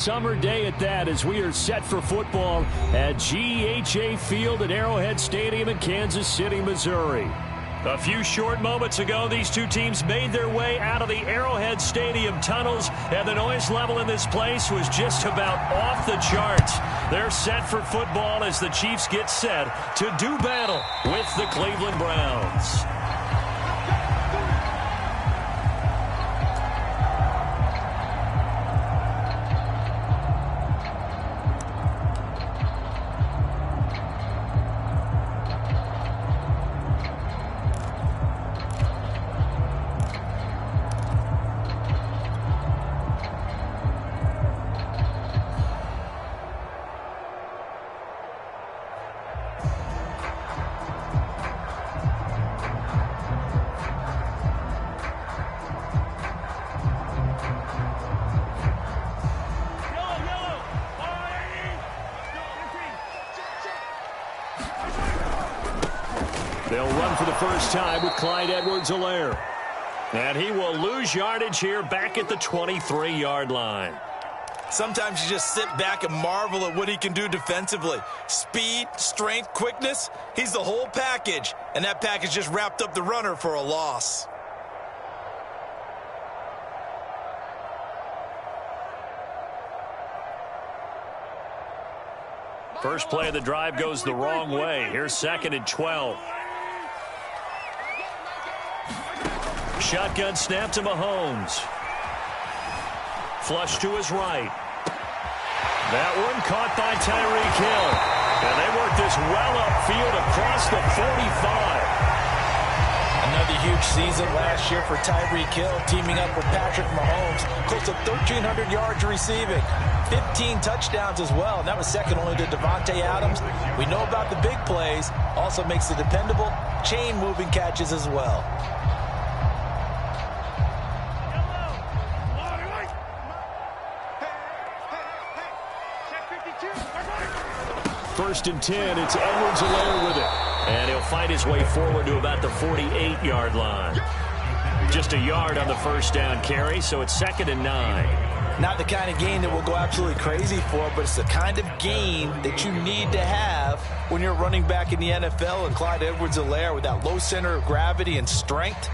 Summer day at that, as we are set for football at GEHA Field at Arrowhead Stadium in Kansas City, Missouri. A few short moments ago, these two teams made their way out of the Arrowhead Stadium tunnels, and the noise level in this place was just about off the charts. They're set for football as the Chiefs get set to do battle with the Cleveland Browns. They'll run for the first time with Clyde Edwards-Helaire. And he will lose yardage here back at the 23-yard line. Sometimes you just sit back and marvel at what he can do defensively. Speed, strength, quickness, he's the whole package. And that package just wrapped up the runner for a loss. First play of the drive goes the wrong way. Here's 2nd and 12. Shotgun snap to Mahomes. Flush to his right. That one caught by Tyreek Hill. And they work this well upfield across the 45. Another huge season last year for Tyreek Hill, teaming up with Patrick Mahomes. Close to 1,300 yards receiving. 15 touchdowns as well, and that was second only to Devontae Adams. We know about the big plays. Also makes the dependable chain-moving catches as well. First and 10, it's Edwards-Helaire with it. And he'll fight his way forward to about the 48-yard line. Just a yard on the first down carry, so it's 2nd and 9. Not the kind of gain that we'll go absolutely crazy for, but it's the kind of gain that you need to have when you're running back in the NFL. And Clyde Edwards-Helaire, with that low center of gravity and strength,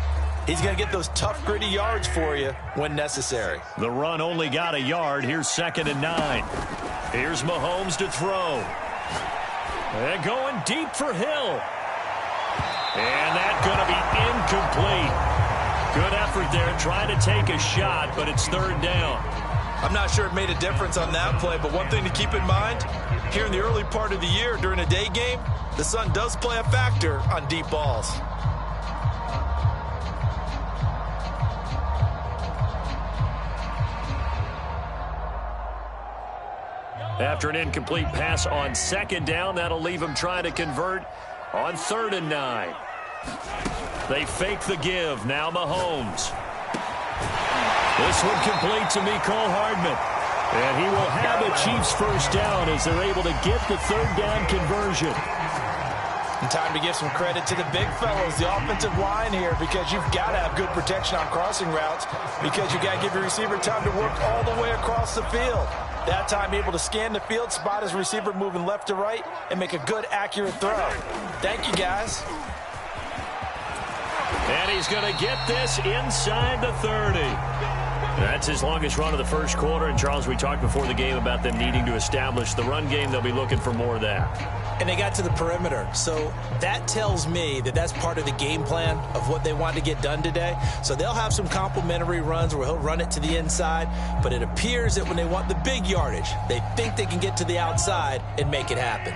he's going to get those tough, gritty yards for you when necessary. The run only got a yard. Here's 2nd and 9. Here's Mahomes to throw. And going deep for Hill. And that's going to be incomplete. Good effort there trying to take a shot, but it's 3rd down. I'm not sure it made a difference on that play, but one thing to keep in mind, here in the early part of the year during a day game, the sun does play a factor on deep balls. After an incomplete pass on 2nd down, that'll leave him trying to convert on 3rd and 9. They fake the give. Now Mahomes. This one complete to Mecole Hardman. And he will have a Chiefs first down as they're able to get the 3rd down conversion. And time to give some credit to the big fellows, the offensive line here, because you've got to have good protection on crossing routes, because you got to give your receiver time to work all the way across the field. That time able to scan the field, spot his receiver moving left to right, and make a good, accurate throw. Thank you, guys. And he's going to get this inside the 30. That's his longest run of the first quarter. And, Charles, we talked before the game about them needing to establish the run game. They'll be looking for more of that. And they got to the perimeter. So that tells me that that's part of the game plan of what they want to get done today. So they'll have some complementary runs where he'll run it to the inside. But it appears that when they want the big yardage, they think they can get to the outside and make it happen.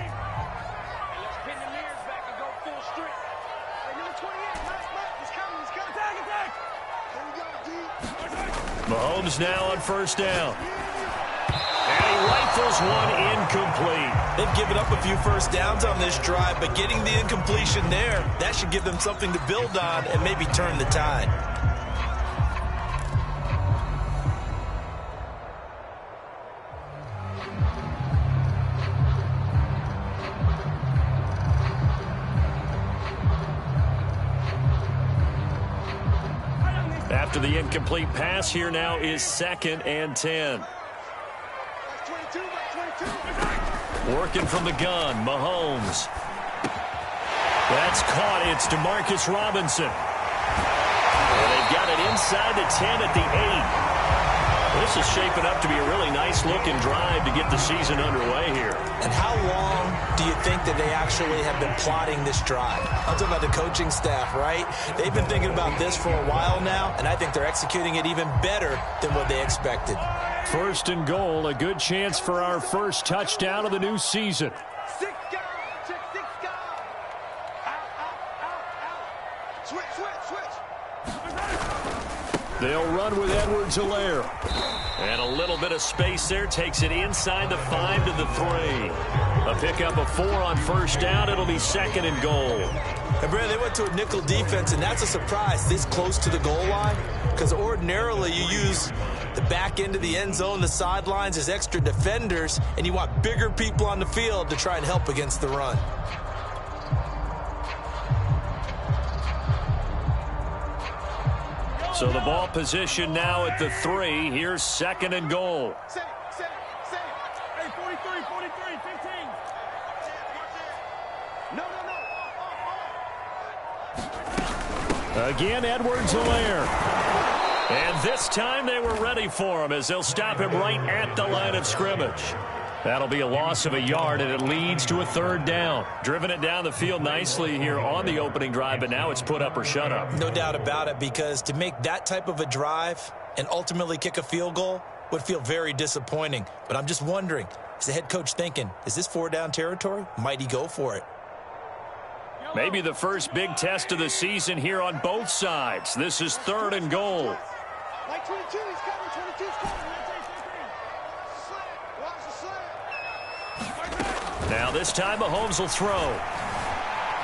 Mahomes now on 1st down. And he rifles one incomplete. They've given up a few first downs on this drive, but getting the incompletion there, that should give them something to build on and maybe turn the tide. After the incomplete pass, here now is 2nd and 10. Working from the gun, Mahomes. That's caught. It's Demarcus Robinson. And they've got it inside the 10 at the 8. This is shaping up to be a really nice-looking drive to get the season underway here. And how long do you think that they actually have been plotting this drive? I'm talking about the coaching staff, right? They've been thinking about this for a while now, and I think they're executing it even better than what they expected. First and goal, a good chance for our first touchdown of the new season. Six guard. Out. Switch. They'll run with Edwards-Helaire. And a little bit of space there takes it inside the 5 to the 3. A pickup of 4 on first down. It'll be second and goal. And Brad, they went to a nickel defense, and that's a surprise this close to the goal line, because ordinarily you use the back end of the end zone, the sidelines as extra defenders, and you want bigger people on the field to try and help against the run. So the ball position now at the 3. Here's second and goal. Set it. Hey, 43, 15. No. Again, Edwards-Helaire. And this time they were ready for him as they'll stop him right at the line of scrimmage. That'll be a loss of a yard, and it leads to a third down. Driven it down the field nicely here on the opening drive, but now it's put up or shut up. No doubt about it, because to make that type of a drive and ultimately kick a field goal would feel very disappointing. But I'm just wondering, is the head coach thinking, is this 4-down territory? Might he go for it? Maybe the first big test of the season here on both sides. This is third and goal. Like 22, he's coming. 22's coming. Watch the slant. Now this time Mahomes will throw.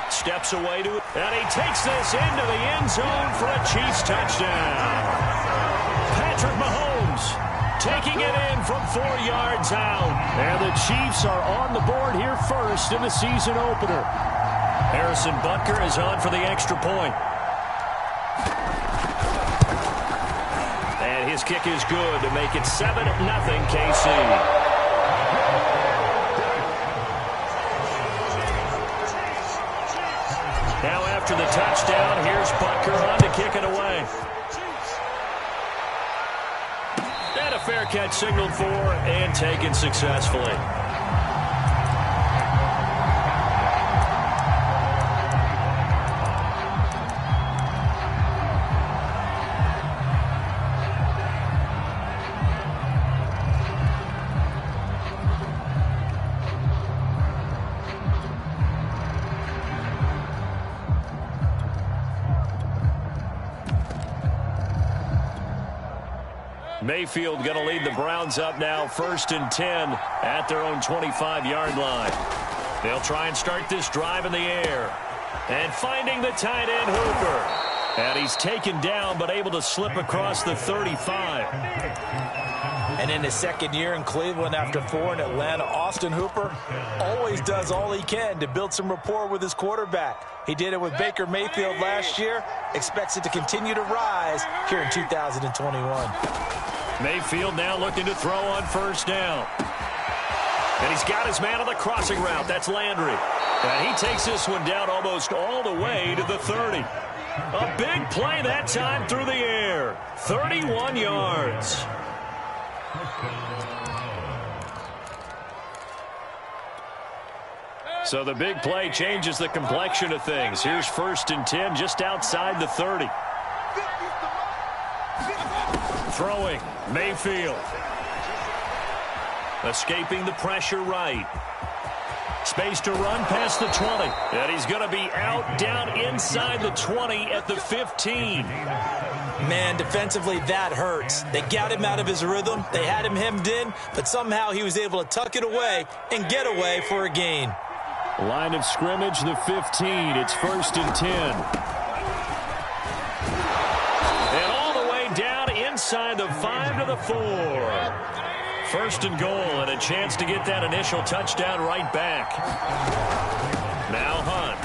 Steps away to it, and he takes this into the end zone for a Chiefs touchdown. Patrick Mahomes taking it in from 4 yards out. And the Chiefs are on the board here first in the season opener. Harrison Butker is on for the extra point. And his kick is good to make it 7-0 KC. Now after the touchdown, here's Butker on to kick it away. And a fair catch signaled for and taken successfully. Mayfield going to lead the Browns up now, 1st and 10 at their own 25-yard line. They'll try and start this drive in the air. And finding the tight end, Hooper. And he's taken down, but able to slip across the 35. And in his second year in Cleveland after 4 in Atlanta, Austin Hooper always does all he can to build some rapport with his quarterback. He did it with Baker Mayfield last year. Expects it to continue to rise here in 2021. Mayfield now looking to throw on first down. And he's got his man on the crossing route. That's Landry. And he takes this one down almost all the way to the 30. A big play that time through the air. 31 yards. So the big play changes the complexion of things. Here's 1st and 10 just outside the 30. Throwing, Mayfield. Escaping the pressure right. Space to run past the 20. And he's going to be out down inside the 20 at the 15. Man, defensively, that hurts. They got him out of his rhythm. They had him hemmed in, but somehow he was able to tuck it away and get away for a gain. Line of scrimmage, the 15. It's 1st and 10. And all the way down inside the 5 to the 4. 1st and goal, and a chance to get that initial touchdown right back. Now Hunt.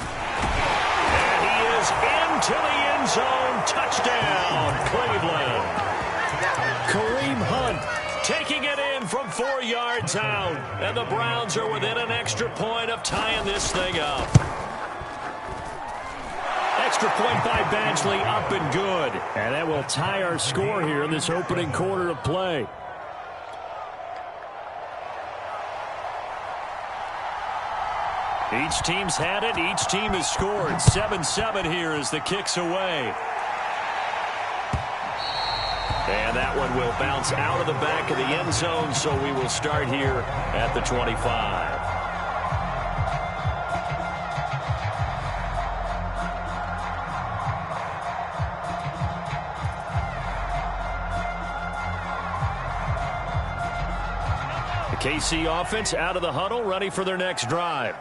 And he is into the end zone. Touchdown, Cleveland. Kareem Hunt taking it in one from 4 yards out. And the Browns are within an extra point of tying this thing up. Extra point by Badgley, up and good. And that will tie our score here in this opening quarter of play. Each team's had it. Each team has scored. 7-7 here as the kick's away. And that one will bounce out of the back of the end zone, so we will start here at the 25. The KC offense out of the huddle, ready for their next drive.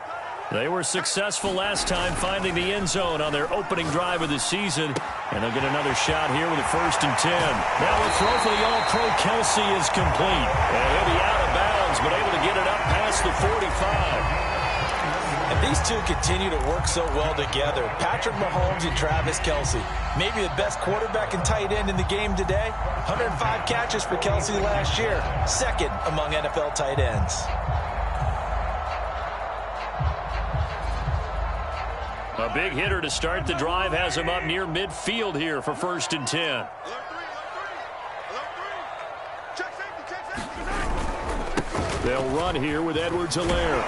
They were successful last time finding the end zone on their opening drive of the season, and they'll get another shot here with a 1st and 10. Now a throw for the All-Pro Kelsey is complete. And he'll be out of bounds, but able to get it up past the 45. And these two continue to work so well together. Patrick Mahomes and Travis Kelsey. Maybe the best quarterback and tight end in the game today. 105 catches for Kelsey last year. 2nd among NFL tight ends. A big hitter to start the drive has him up near midfield here for 1st and 10. They'll run here with Edwards-Helaire.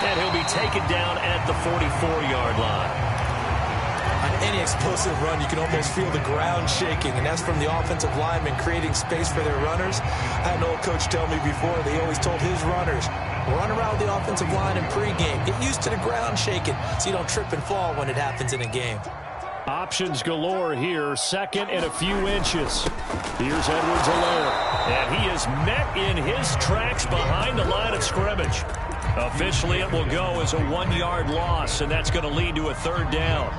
And he'll be taken down at the 44-yard line. On any explosive run, you can almost feel the ground shaking, and that's from the offensive linemen creating space for their runners. I had an old coach tell me before, they always told his runners, run around the offensive line in pregame. Get used to the ground shaking so you don't trip and fall when it happens in a game. Options galore here. 2nd and a few inches. Here's Edwards-Helaire. And he is met in his tracks behind the line of scrimmage. Officially, it will go as a 1-yard loss, and that's going to lead to a 3rd down.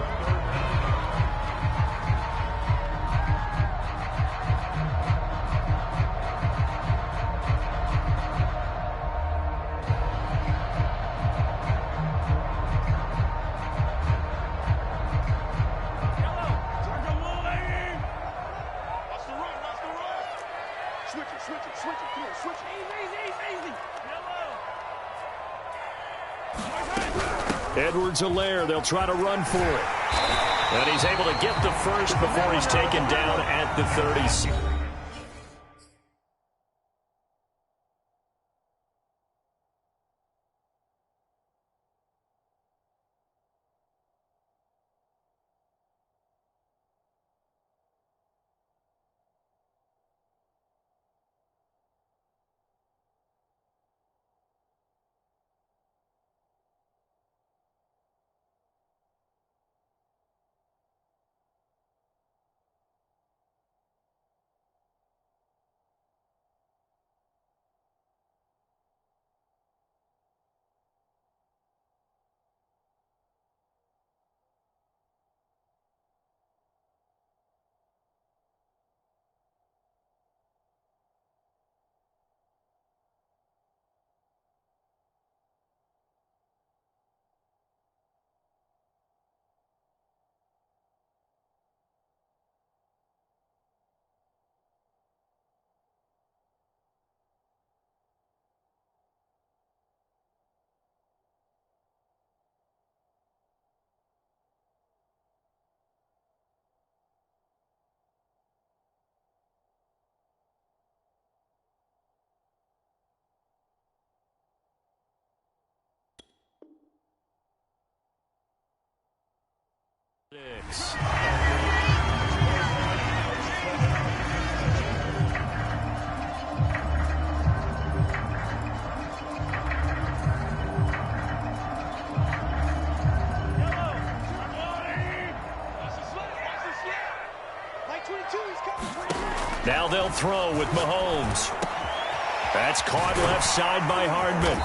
Edwards-Helaire, they'll try to run for it. And he's able to get the first before he's taken down at the 30. Now they'll throw with Mahomes. That's caught left side by Hardman.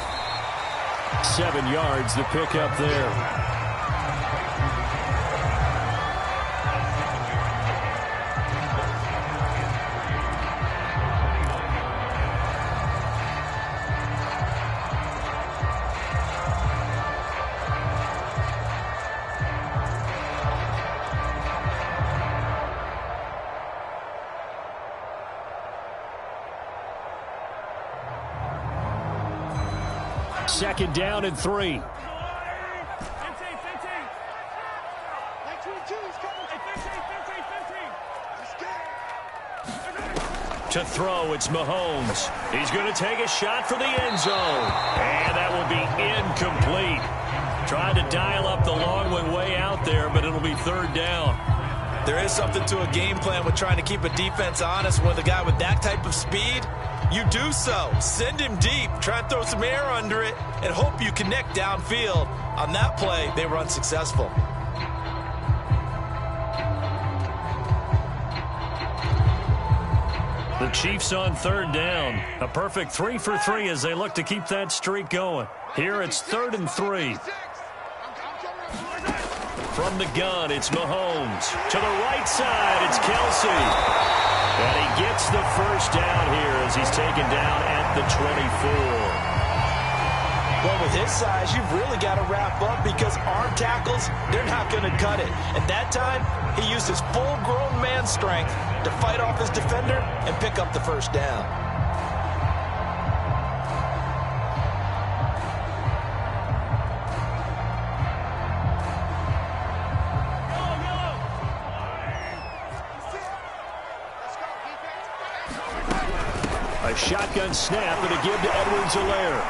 7 yards, the pickup there. Second down and 3. 15. Like 22, he's coming. 15. To throw, it's Mahomes. He's going to take a shot for the end zone. And that will be incomplete. Tried to dial up the long one way out there, but it'll be third down. There is something to a game plan with trying to keep a defense honest with a guy with that type of speed. You do so. Send him deep. Try and throw some air under it and hope you connect downfield. On that play, they were unsuccessful. The Chiefs on third down. A perfect 3 for 3 as they look to keep that streak going. Here it's 3rd and 3. From the gun, it's Mahomes. To the right side, it's Kelsey. And he gets the first down here as he's taken down at the 24. Well, with his size, you've really got to wrap up because arm tackles, they're not going to cut it. And that time, he used his full-grown man strength to fight off his defender and pick up the first down. A shotgun snap and a give to Edwards-Helaire.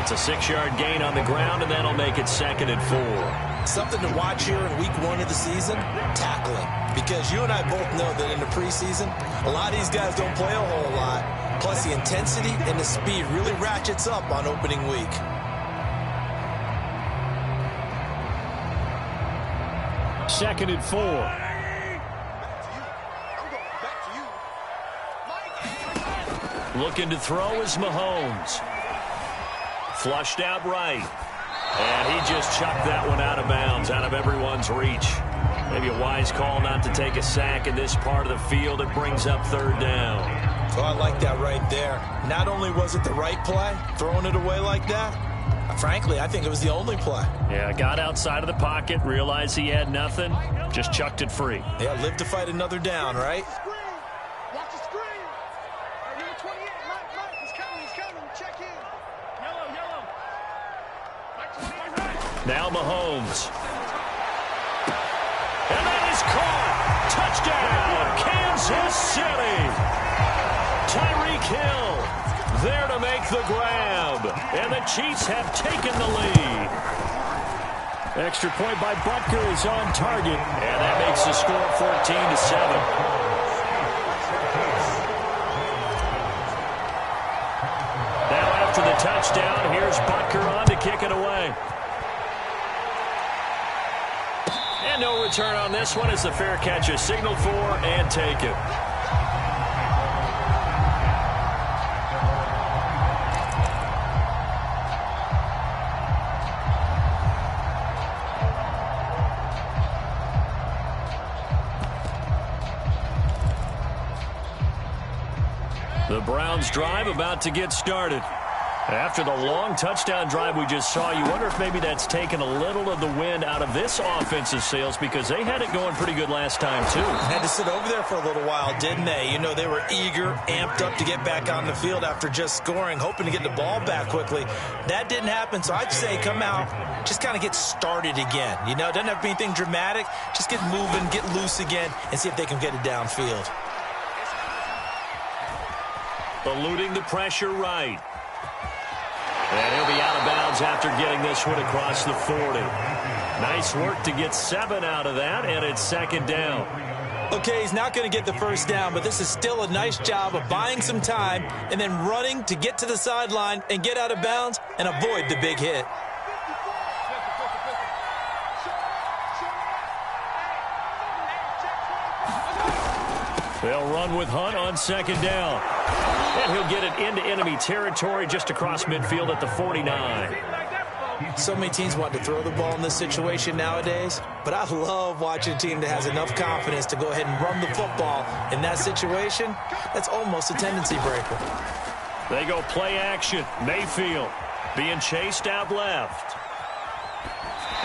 It's a 6-yard gain on the ground, and that'll make it 2nd and 4. Something to watch here in week 1 of the season, tackling. Because you and I both know that in the preseason, a lot of these guys don't play a whole lot. Plus, the intensity and the speed really ratchets up on opening week. Second and 4. Looking to throw is Mahomes. Flushed out right. And he just chucked that one out of bounds, out of everyone's reach. Maybe a wise call not to take a sack in this part of the field. It brings up third down. Oh, I like that right there. Not only was it the right play, throwing it away like that, frankly, I think it was the only play. Yeah, got outside of the pocket, realized he had nothing, just chucked it free. Yeah, live to fight another down, right? Watch the screen. Number 28, Mike, he's coming. Check in. Yellow. Mike 28. Now Mahomes. And that is caught. Touchdown, Kansas City. Tyreek Hill there to make the grab. And the Chiefs have taken the lead. Extra point by Butker is on target. And that makes the score 14-7. Now after the touchdown, here's Butker on to kick it away. And no return on this one as the fair catch is signaled for and taken. The Browns drive about to get started. After the long touchdown drive we just saw, you wonder if maybe that's taken a little of the wind out of this offensive sails because they had it going pretty good last time, too. Had to sit over there for a little while, didn't they? You know, they were eager, amped up to get back on the field after just scoring, hoping to get the ball back quickly. That didn't happen, so I'd say come out, just kind of get started again. You know, it doesn't have to be anything dramatic. Just get moving, get loose again, and see if they can get it downfield. Eluding the pressure right. And he'll be out of bounds after getting this one across the 40. Nice work to get 7 out of that, and it's second down. Okay, he's not going to get the first down, but this is still a nice job of buying some time and then running to get to the sideline and get out of bounds and avoid the big hit. They'll run with Hunt on second down. And he'll get it into enemy territory just across midfield at the 49. So many teams want to throw the ball in this situation nowadays, but I love watching a team that has enough confidence to go ahead and run the football in that situation. That's almost a tendency breaker. They go play action. Mayfield being chased out left.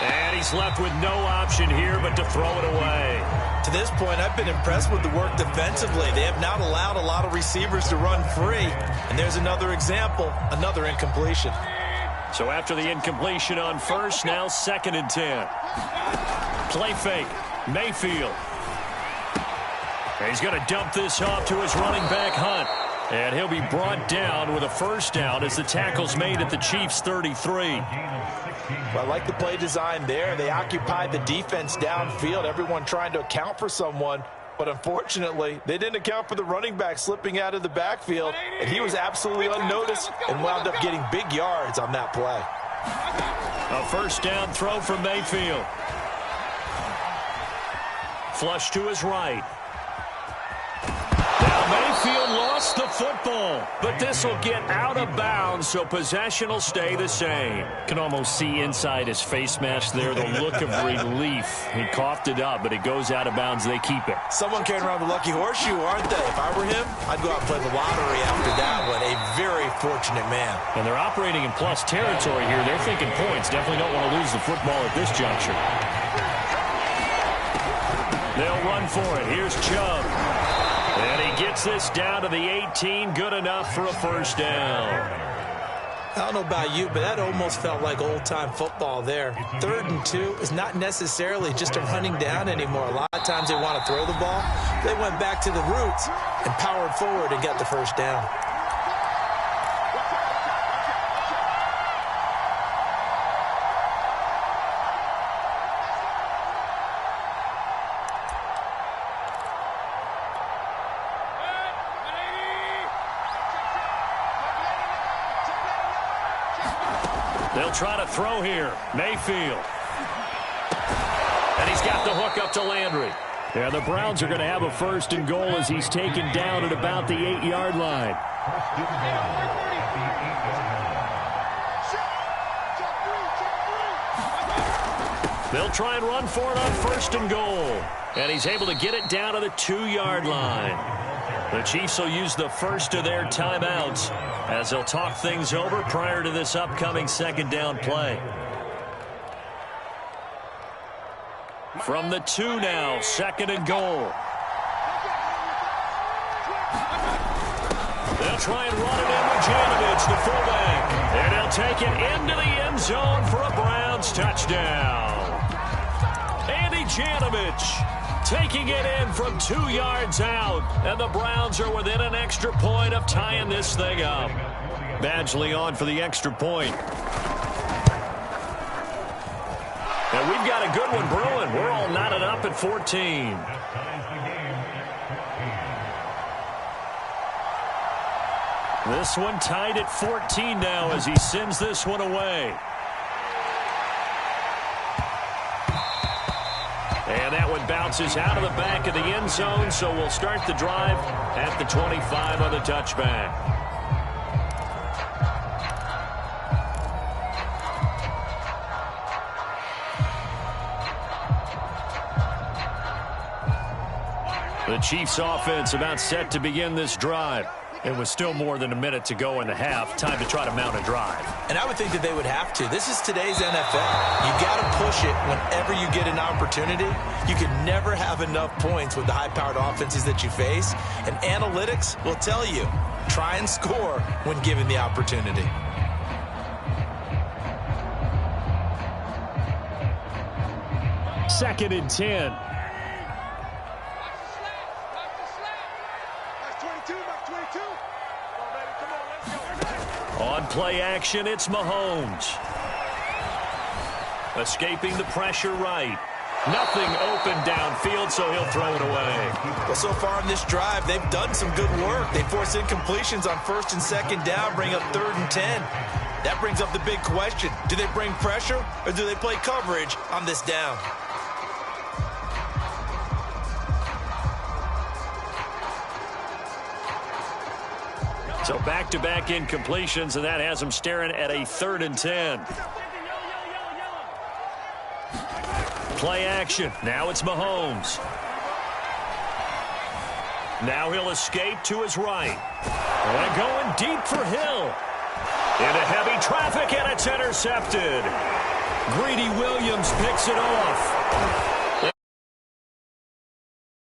And he's left with no option here but to throw it away. to this point, I've been impressed with the work defensively. They have not allowed a lot of receivers to run free. And there's another example, another incompletion. So after the incompletion on first, now 2nd and 10. Play fake. Mayfield. And he's going to dump this off to his running back, Hunt. And he'll be brought down with a first down as the tackle's made at the Chiefs' 33. Well, I like the play design there. They occupied the defense downfield, everyone trying to account for someone. But unfortunately, they didn't account for the running back slipping out of the backfield, and he was absolutely unnoticed and wound up getting big yards on that play. A first down throw from Mayfield. Flush to his right. Now Mayfield lost the football, but this will get out of bounds, so possession will stay the same. Can almost see inside his face mask there the look of relief. He coughed it up, but it goes out of bounds. They keep it. Someone carrying around the lucky horseshoe, aren't they? If I were him, I'd go out and play the lottery after that one. A very fortunate man. And they're operating in plus territory here. They're thinking points. Definitely don't want to lose the football at this juncture. They'll run for it. Here's Chubb. And he gets this down to the 18. Good enough for a first down. I don't know about you, but that almost felt like old-time football there. 3rd and 2 is not necessarily just a running down anymore. A lot of times they want to throw the ball. They went back to the roots and powered forward and got the first down. They'll try to throw here. Mayfield. And he's got the hook up to Landry. Yeah, the Browns are going to have a 1st and goal as he's taken down at about the 8-yard line. They'll try and run for it on 1st and goal. And he's able to get it down to the 2-yard line. The Chiefs will use the first of their timeouts as they'll talk things over prior to this upcoming 2nd down play. From the 2 now, 2nd and goal. They'll try and run it in with Janovich, the fullback. And he'll take it into the end zone for a Browns touchdown. Andy Janovich taking it in from 2 yards out. And the Browns are within an extra point of tying this thing up. Badgley on for the extra point. And we've got a good one brewing. We're all knotted up at 14. This one tied at 14 now as he sends this one away. And that one bounces out of the back of the end zone, so we'll start the drive at the 25 on the touchback. The Chiefs offense about set to begin this drive. It was still more than a minute to go in the half. Time to try to mount a drive. And I would think that they would have to. This is today's NFL. You got to push it whenever you get an opportunity. You can never have enough points with the high-powered offenses that you face. And analytics will tell you, try and score when given the opportunity. Second and 10. On play action, it's Mahomes. Escaping the pressure right. Nothing open downfield, so he'll throw it away. Well, so far in this drive, they've done some good work. They force incompletions on 1st and 2nd down, bring up 3rd and 10. That brings up the big question. Do they bring pressure, or do they play coverage on this down? So back-to-back incompletions, and that has them staring at a 3rd and 10. Play action. Now it's Mahomes. Now he'll escape to his right. And going deep for Hill. Into heavy traffic, and it's intercepted. Greedy Williams picks it off.